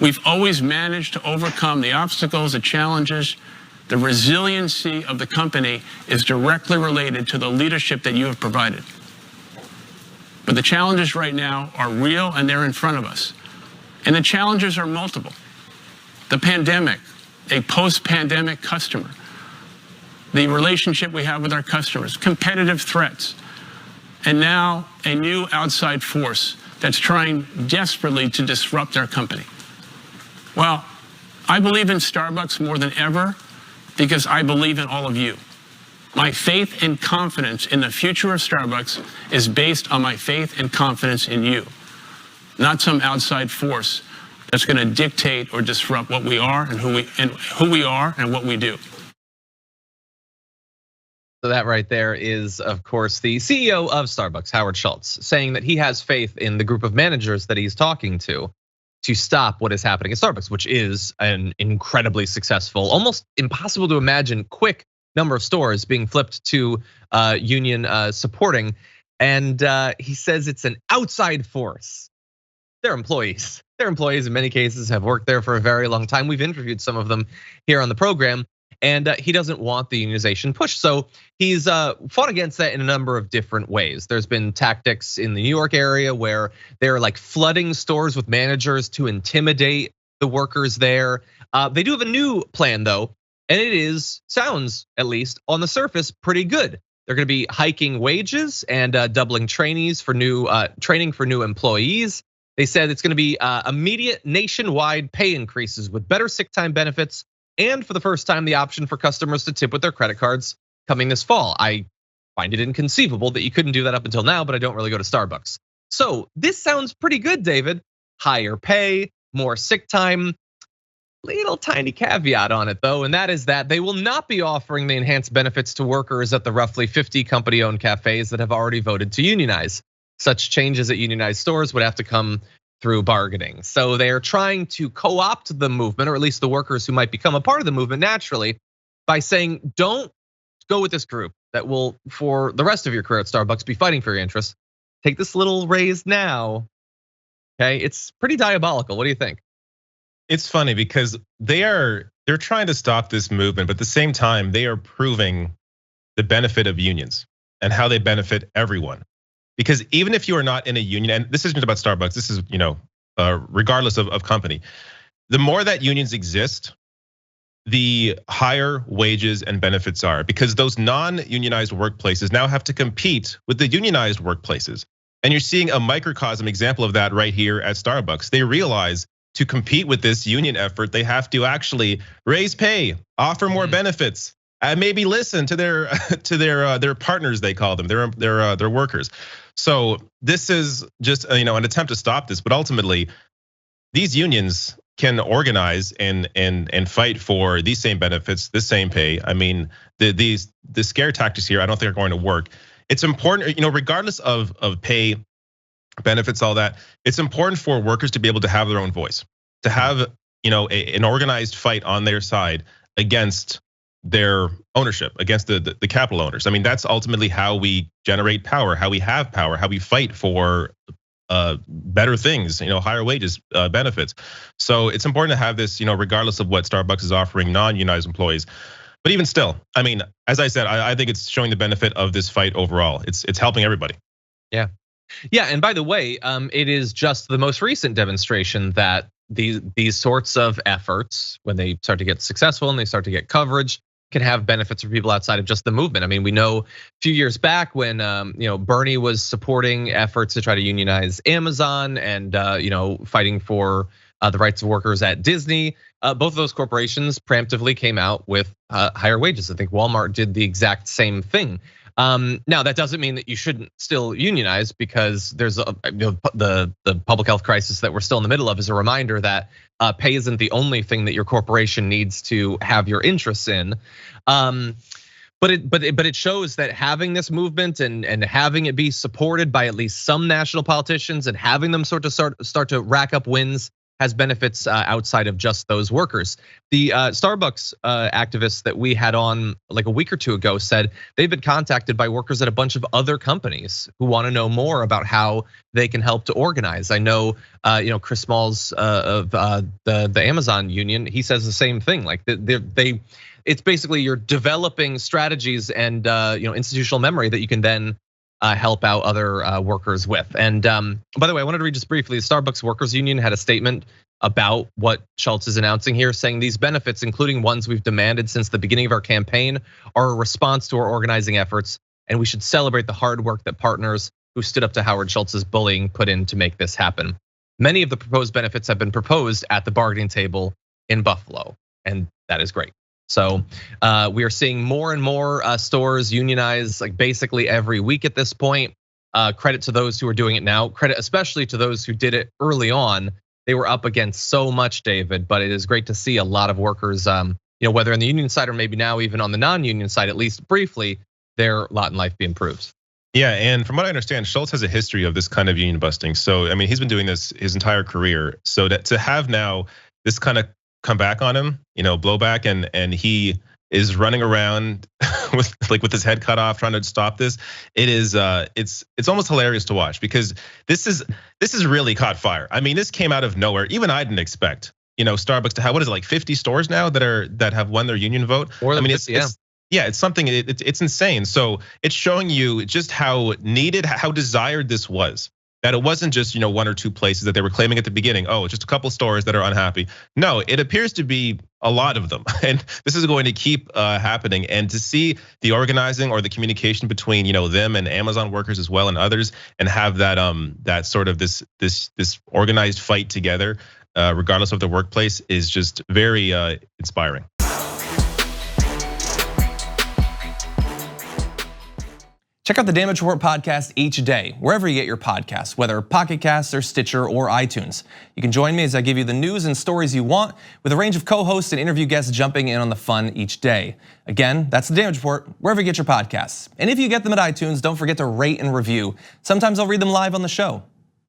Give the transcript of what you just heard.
We've always managed to overcome the obstacles, the challenges. The resiliency of the company is directly related to the leadership that you have provided. But the challenges right now are real and they're in front of us. And the challenges are multiple. The pandemic, a post-pandemic customer, the relationship we have with our customers, competitive threats, and now a new outside force that's trying desperately to disrupt our company. Well, I believe in Starbucks more than ever because I believe in all of you. My faith and confidence in the future of Starbucks is based on my faith and confidence in you, not some outside force that's going to dictate or disrupt what we are and who we are and what we do. So that right there is, of course, the CEO of Starbucks, Howard Schultz, saying that he has faith in the group of managers that he's talking to stop what is happening at Starbucks, which is an incredibly successful, almost impossible to imagine, quick number of stores being flipped to union supporting. And he says it's an outside force. They're employees. Their employees in many cases have worked there for a very long time. We've interviewed some of them here on the program. And he doesn't want the unionization push. So he's fought against that in a number of different ways. There's been tactics in the New York area where they're like flooding stores with managers to intimidate the workers there. They do have a new plan though, and it sounds at least on the surface pretty good. They're gonna be hiking wages and doubling trainees for training for new employees. They said it's gonna be immediate nationwide pay increases with better sick time benefits, and for the first time, the option for customers to tip with their credit cards coming this fall. I find it inconceivable that you couldn't do that up until now, but I don't really go to Starbucks. So this sounds pretty good, David. Higher pay, more sick time. Little tiny caveat on it though, and that is that they will not be offering the enhanced benefits to workers at the roughly 50 company-owned cafes that have already voted to unionize. Such changes at unionized stores would have to come through bargaining. So they are trying to co-opt the movement, or at least the workers who might become a part of the movement naturally, by saying, don't go with this group that will, for the rest of your career at Starbucks, be fighting for your interests. Take this little raise now. Okay, it's pretty diabolical. What do you think? It's funny because they're trying to stop this movement, but at the same time, they are proving the benefit of unions and how they benefit everyone. Because even if you are not in a union, and this isn't about Starbucks, this is, regardless of company, the more that unions exist, the higher wages and benefits are, because those non-unionized workplaces now have to compete with the unionized workplaces. And you're seeing a microcosm example of that right here at Starbucks. They realize to compete with this union effort, they have to actually raise pay, offer more benefits, and maybe listen to their partners, they call them, their workers. So this is just an attempt to stop this, but ultimately these unions can organize and fight for these same benefits, this same pay. I mean, the scare tactics here, I don't think are going to work. It's important, regardless of pay, benefits, all that. It's important for workers to be able to have their own voice, to have an organized fight on their side against their ownership, against the capital owners. I mean, that's ultimately how we generate power, how we have power, how we fight for better things, higher wages, benefits. So it's important to have this, regardless of what Starbucks is offering non-unionized employees. But even still, I mean, as I said, I think it's showing the benefit of this fight overall. It's helping everybody. Yeah. And by the way, it is just the most recent demonstration that these sorts of efforts, when they start to get successful and they start to get coverage, can have benefits for people outside of just the movement. I mean, we know a few years back when Bernie was supporting efforts to try to unionize Amazon and fighting for the rights of workers at Disney. Both of those corporations preemptively came out with higher wages. I think Walmart did the exact same thing. Now that doesn't mean that you shouldn't still unionize, because there's the public health crisis that we're still in the middle of is a reminder that pay isn't the only thing that your corporation needs to have your interests in. But it shows that having this movement and having it be supported by at least some national politicians and having them start to rack up wins has benefits outside of just those workers. The Starbucks activists that we had on like a week or two ago said they've been contacted by workers at a bunch of other companies who want to know more about how they can help to organize. I know, Chris Smalls of the Amazon union, he says the same thing. Like it's basically you're developing strategies and institutional memory that you can then help out other workers with. And by the way, I wanted to read just briefly, the Starbucks Workers Union had a statement about what Schultz is announcing here, saying these benefits, including ones we've demanded since the beginning of our campaign, are a response to our organizing efforts, and we should celebrate the hard work that partners who stood up to Howard Schultz's bullying put in to make this happen. Many of the proposed benefits have been proposed at the bargaining table in Buffalo, and that is great. So we are seeing more and more stores unionize like basically every week at this point. Credit to those who are doing it now. Credit especially to those who did it early on. They were up against so much, David, but it is great to see a lot of workers, whether on the union side or maybe now even on the non-union side, at least briefly, their lot in life be improved. Yeah, and from what I understand, Schultz has a history of this kind of union busting. So I mean, he's been doing this his entire career. So to have now this kind of come back on him, blowback, and he is running around with his head cut off trying to stop this. It is it's almost hilarious to watch because this is really caught fire. I mean, this came out of nowhere. Even I didn't expect, Starbucks to have, what is it, like 50 stores now that have won their union vote? I mean, it's something, it's insane. So it's showing you just how needed, how desired this was. That it wasn't just one or two places that they were claiming at the beginning. Oh, it's just a couple stores that are unhappy. No, it appears to be a lot of them, and this is going to keep happening. And to see the organizing or the communication between them and Amazon workers as well and others, and have that sort of this organized fight together, regardless of the workplace, is just very inspiring. Check out the Damage Report podcast each day, wherever you get your podcasts, whether Pocket Casts or Stitcher or iTunes. You can join me as I give you the news and stories you want, with a range of co-hosts and interview guests jumping in on the fun each day. Again, that's the Damage Report, wherever you get your podcasts. And if you get them at iTunes, don't forget to rate and review. Sometimes I'll read them live on the show.